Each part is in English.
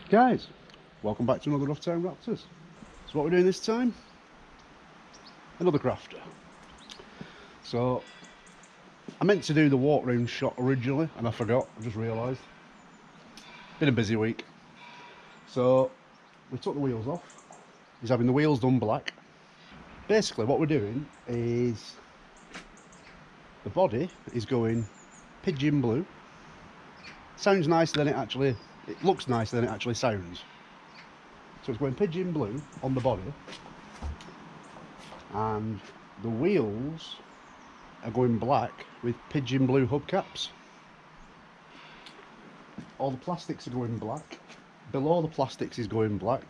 Guys, welcome back to another Roughtown Raptors. So what we're doing this time? Another crafter. So I meant to do the walk round shot originally and I forgot, I just realised. Been a busy week. So we took the wheels off. He's having the wheels done black. Basically what we're doing is the body is going pigeon blue. Sounds nicer than it looks nicer than it actually sounds. So it's going pigeon blue on the body, and the wheels are going black with pigeon blue hubcaps. All the plastics are going black. Below the plastics is going black.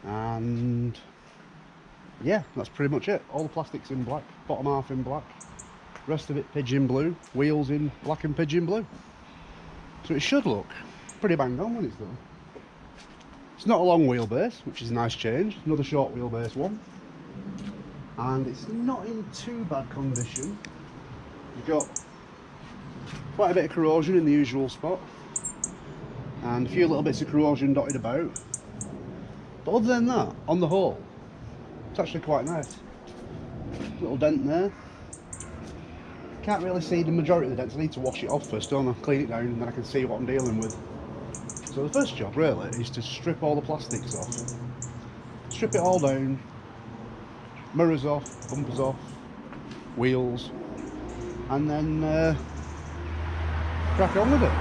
And yeah, that's pretty much it. All the plastics in black, bottom half in black, rest of it pigeon blue, wheels in black and pigeon blue. So it should look pretty bang on when it's done. It's not a long wheelbase, which is a nice change. Another short wheelbase one. And it's not in too bad condition. You've got quite a bit of corrosion in the usual spot. And a few little bits of corrosion dotted about. But other than that, on the whole, it's actually quite nice. Little dent there. Can't really see the majority of the dents. I need to wash it off first, don't I? Clean it down and then I can see what I'm dealing with. So the first job really is to strip all the plastics off. Strip it all down. Mirrors off, bumpers off, wheels, and then crack on with it.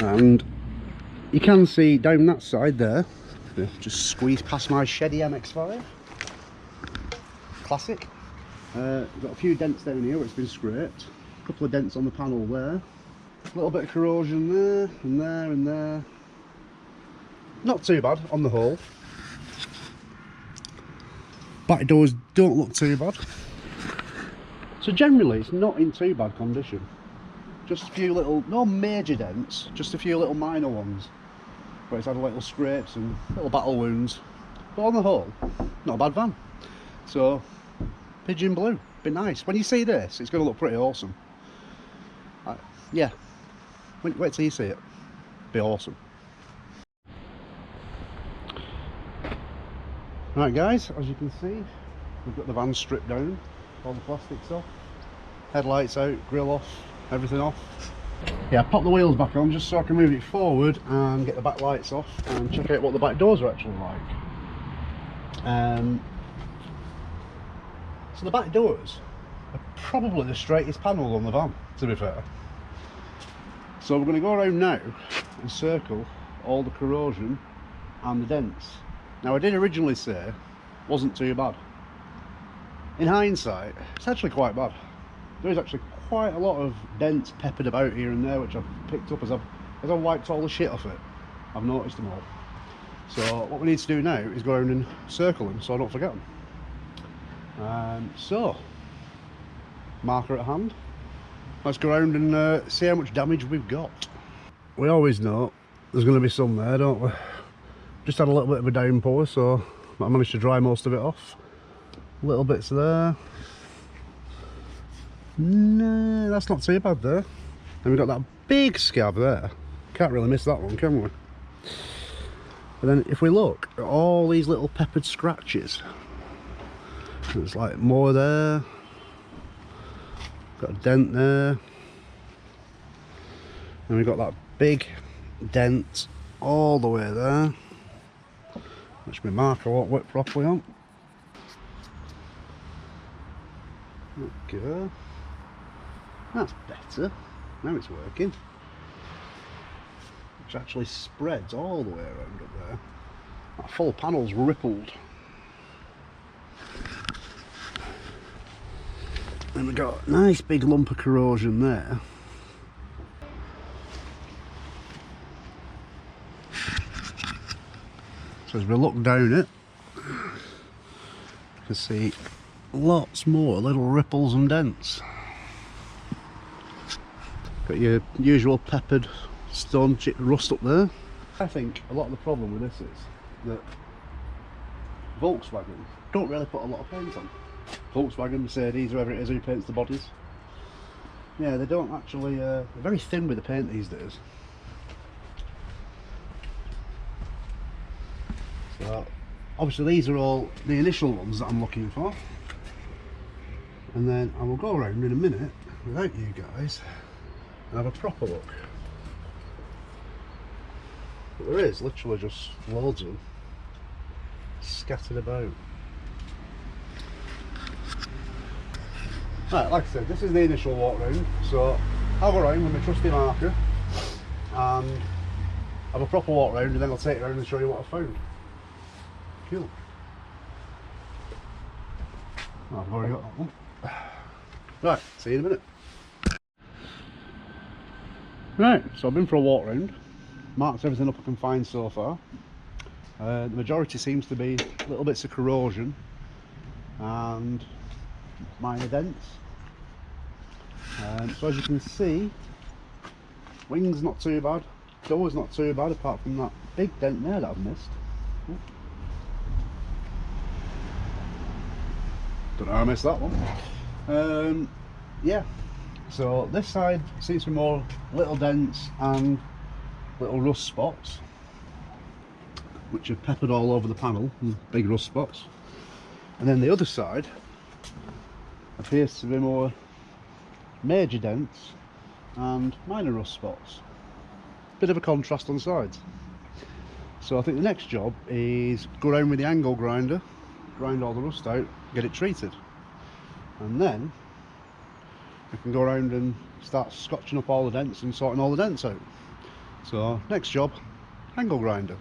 And you can see down that side there, just squeeze past my Sheddy MX-5. Classic. Got a few dents down here where it's been scraped. A couple of dents on the panel there. A little bit of corrosion there, and there, and there. Not too bad on the whole. Back doors don't look too bad. So generally it's not in too bad condition. Just a few little, no major dents, just a few little minor ones where it's had little scrapes and little battle wounds. But on the whole, not a bad van. So pigeon blue, be nice. When you see this, it's going to look pretty awesome. Yeah, wait till you see it. Be awesome. Right guys, as you can see, we've got the van stripped down, all the plastics off, headlights out, grille off, everything off. Yeah, pop the wheels back on just so I can move it forward and get the back lights off and check out what the back doors are actually like. So the back doors are probably the straightest panels on the van, to be fair. So we're going to go around now and circle all the corrosion and the dents. Now I did originally say it wasn't too bad. In hindsight, it's actually quite bad. There is actually quite a lot of dents peppered about here and there which I've picked up as I've wiped all the shit off it. I've noticed them all. So what we need to do now is go around and circle them so I don't forget them. So, marker at hand. Let's go around and see how much damage we've got. We always know there's going to be some there, don't we? Just had a little bit of a downpour, so I managed to dry most of it off. Little bits there. No, that's not too bad there. And we've got that big scab there. Can't really miss that one, can we? And then if we look at all these little peppered scratches, there's like more there. Got a dent there. And we've got that big dent all the way there, which my marker won't work properly on. Okay, that's better. Now it's working. Which actually spreads all the way around up there. That full panel's rippled. And we've got a nice big lump of corrosion there. So as we look down it, you can see lots more little ripples and dents. Got your usual peppered stone chip rust up there. I think a lot of the problem with this is that Volkswagen don't really put a lot of paint on. Volkswagen, Mercedes, whoever it is who paints the bodies. Yeah, they don't actually, they're very thin with the paint these days. So obviously these are all the initial ones that I'm looking for, and then I will go around in a minute without you guys and have a proper look. But there is literally just loads of them scattered about. Right, like I said, this is the initial walk round, so I'll go around with my trusty marker and have a proper walk round, and then I'll take it around and show you what I found. Cool. Oh, I've already got that one. Right, see you in a minute. Right, so I've been for a walk round, marked everything up I can find so far. The majority seems to be little bits of corrosion and minor dents. So as you can see, wings not too bad, door's not too bad apart from that big dent there that I've missed. Don't know how I missed that one. Yeah, so this side seems to be more little dents and little rust spots, which are peppered all over the panel, big rust spots. And then the other side appears to be more major dents and minor rust spots. Bit of a contrast on the sides. So I think the next job is go around with the angle grinder, grind all the rust out, get it treated, and then we can go around and start scotching up all the dents and sorting all the dents out. So next job, angle grinder.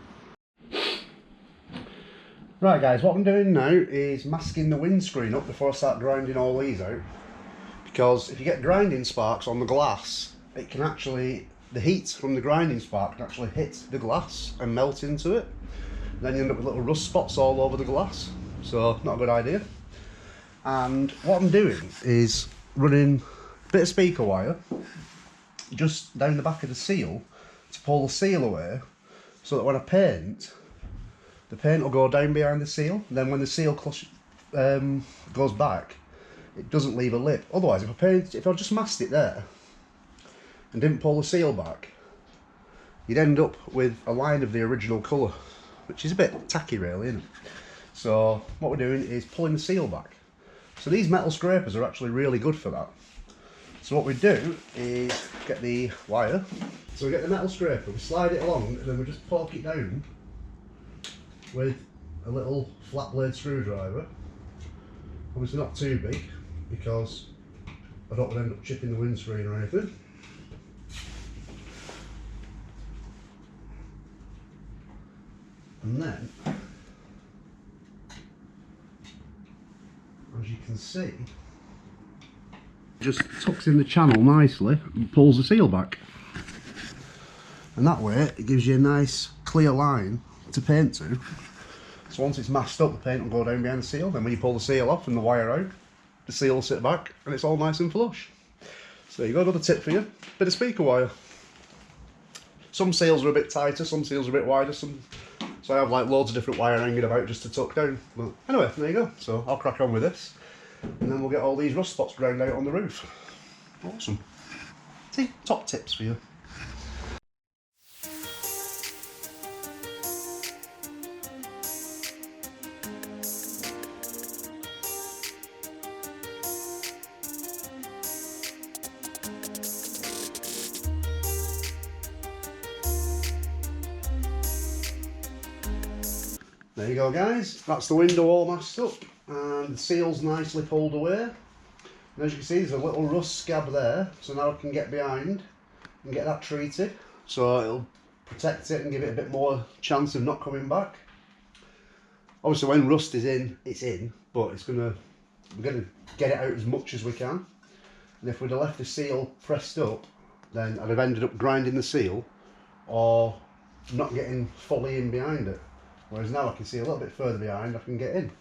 Right guys, what I'm doing now is masking the windscreen up before I start grinding all these out, because if you get grinding sparks on the glass, it can actually, the heat from the grinding spark can actually hit the glass and melt into it. Then you end up with little rust spots all over the glass, so not a good idea. And what I'm doing is running a bit of speaker wire just down the back of the seal to pull the seal away, so that when I paint, the paint will go down behind the seal, and then when the seal goes back, it doesn't leave a lip. Otherwise, if I just masked it there and didn't pull the seal back, you'd end up with a line of the original colour, which is a bit tacky really, isn't it? So what we're doing is pulling the seal back. So these metal scrapers are actually really good for that. So what we do is get the wire, so we get the metal scraper, we slide it along, and then we just poke it down with a little flat blade screwdriver. Obviously not too big, because I don't want to end up chipping the windscreen or anything. And then, as you can see, it just tucks in the channel nicely and pulls the seal back. And that way it gives you a nice clear line to paint to. So once it's masked up, the paint will go down behind the seal, then when you pull the seal off and the wire out, the seal will sit back and it's all nice and flush. So you got another tip for you, bit of speaker wire. Some seals are a bit tighter, some seals are a bit wider, so I have like loads of different wire hanging about just to tuck down. But anyway, there you go. So I'll crack on with this, and then we'll get all these rust spots ground out on the roof. Awesome. See, top tips for you. There you go guys, that's the window all masked up and the seal's nicely pulled away. And as you can see, there's a little rust scab there, so now I can get behind and get that treated, so it'll protect it and give it a bit more chance of not coming back. Obviously when rust is in, it's in, but we're going to get it out as much as we can. And if we'd have left the seal pressed up, then I'd have ended up grinding the seal or not getting fully in behind it. Whereas now I can see a little bit further behind, I can get in.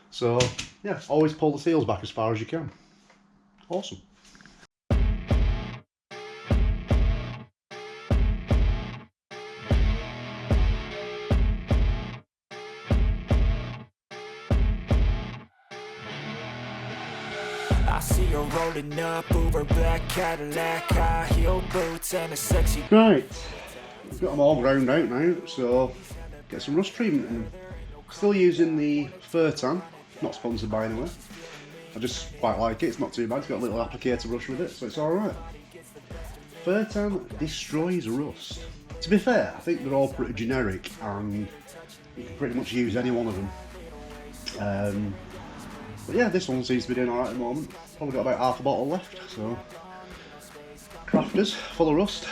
So yeah, always pull the seals back as far as you can. Awesome. I see her rolling up, Uber black Cadillac, high heel boots and a sexy. Right, got them all ground out now, so get some rust treatment in. Still using the fur tan, not sponsored by anyone. I just quite like it, it's not too bad, it's got a little applicator brush with it, so it's alright. Fur tan destroys rust. To be fair, I think they're all pretty generic and you can pretty much use any one of them. But yeah, this one seems to be doing alright at the moment. Probably got about half a bottle left, so. Crafters, full of rust.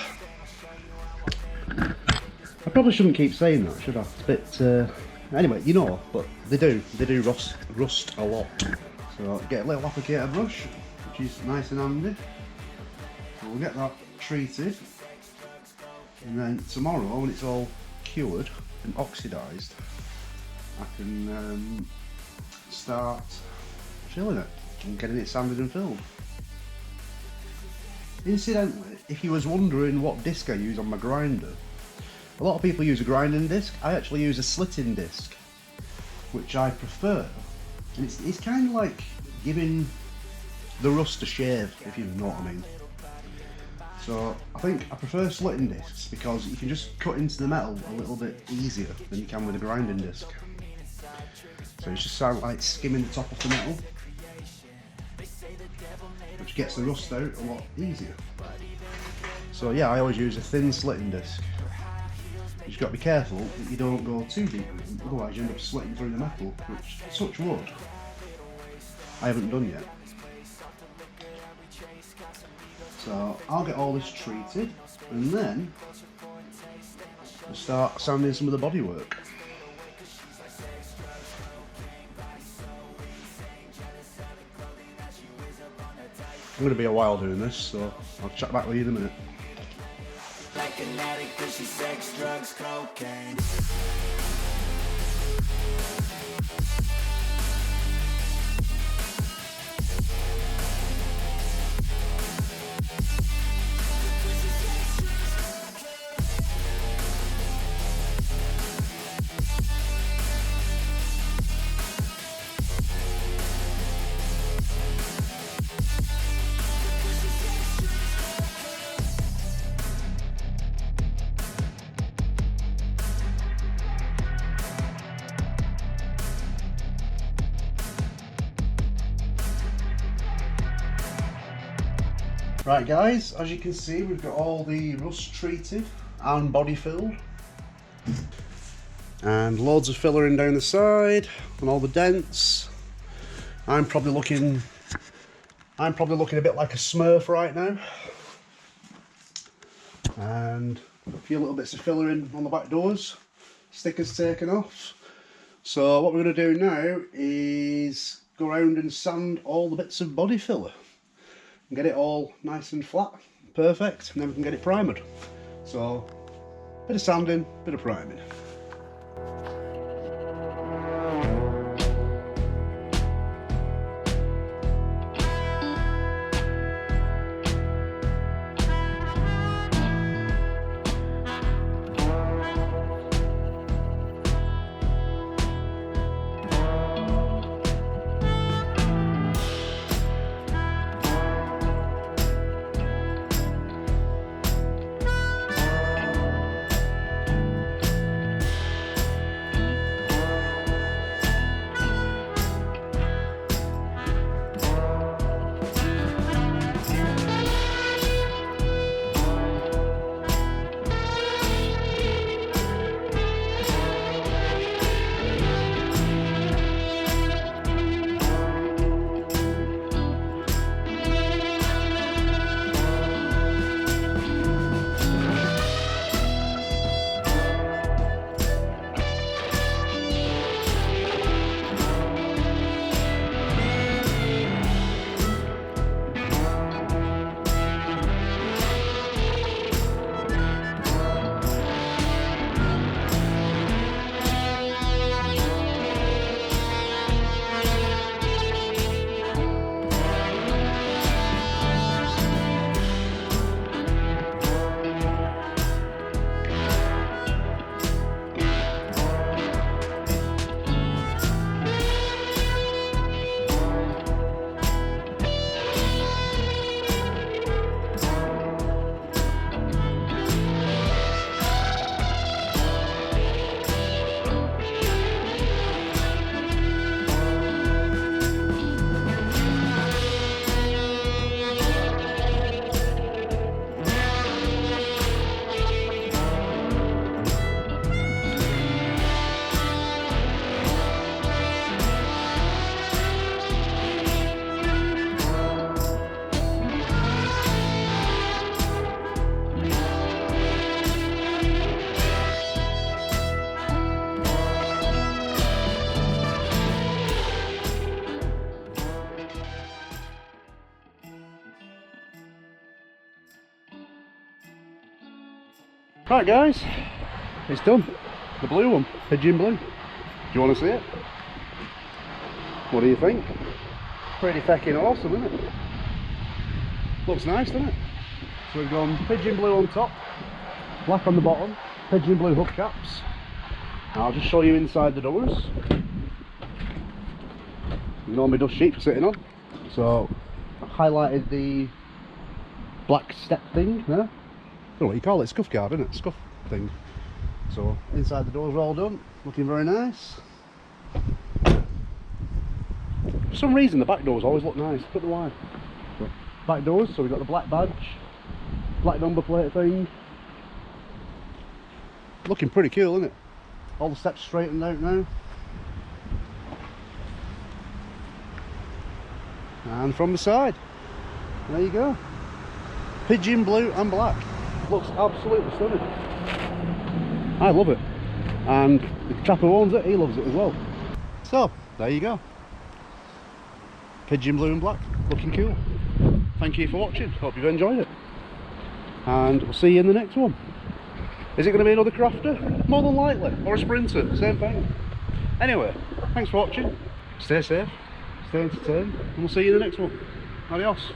I probably shouldn't keep saying that, should I? It's a bit, anyway, you know, but they do rust a lot. So get a little applicator brush, which is nice and handy. So we'll get that treated. And then tomorrow, when it's all cured and oxidised, I can start filling it and getting it sanded and filled. Incidentally, if you was wondering what disc I use on my grinder, a lot of people use a grinding disc. I actually use a slitting disc, which I prefer. And it's kind of like giving the rust a shave, if you know what I mean. So I think I prefer slitting discs because you can just cut into the metal a little bit easier than you can with a grinding disc. So it's just sound like skimming the top of the metal, which gets the rust out a lot easier. So yeah, I always use a thin slitting disc. You just got to be careful that you don't go too deep, otherwise you end up slitting through the metal, which, such wood, I haven't done yet. So I'll get all this treated and then we'll start sanding some of the bodywork. I'm going to be a while doing this, so I'll chat back with you in a minute. Like an addict, 'cause she's sex, drugs, cocaine. Right guys, as you can see we've got all the rust treated and body filled. And loads of fillering down the side and all the dents. I'm probably looking a bit like a Smurf right now. And a few little bits of fillering on the back doors. Stickers taken off. So what we're going to do now is go around and sand all the bits of body filler. And get it all nice and flat, perfect, and then we can get it primered. So, bit of sanding, bit of priming. Right guys, it's done. The blue one, pigeon blue. Do you want to see it? What do you think? Pretty feckin' awesome, isn't it? Looks nice, doesn't it? So we've gone pigeon blue on top, black on the bottom, pigeon blue hubcaps. I'll just show you inside the doors. You know my dust sheet for sitting on. So I've highlighted the black step thing there. I don't know what you call it, scuff guard, isn't it? Scuff thing. So inside the doors are all done, looking very nice. For some reason the back doors always look nice, I don't know why. So, back doors, so we've got the black badge, black number plate thing. Looking pretty cool, isn't it? All the steps straightened out now. And from the side, there you go. Pigeon blue and black. Looks absolutely stunning. I love it. And the chap who owns it, he loves it as well. So, there you go. Pigeon blue and black, looking cool. Thank you for watching, hope you've enjoyed it. And we'll see you in the next one. Is it going to be another crafter? More than likely. Or a sprinter, same thing. Anyway, thanks for watching. Stay safe, stay entertained, and we'll see you in the next one. Adios.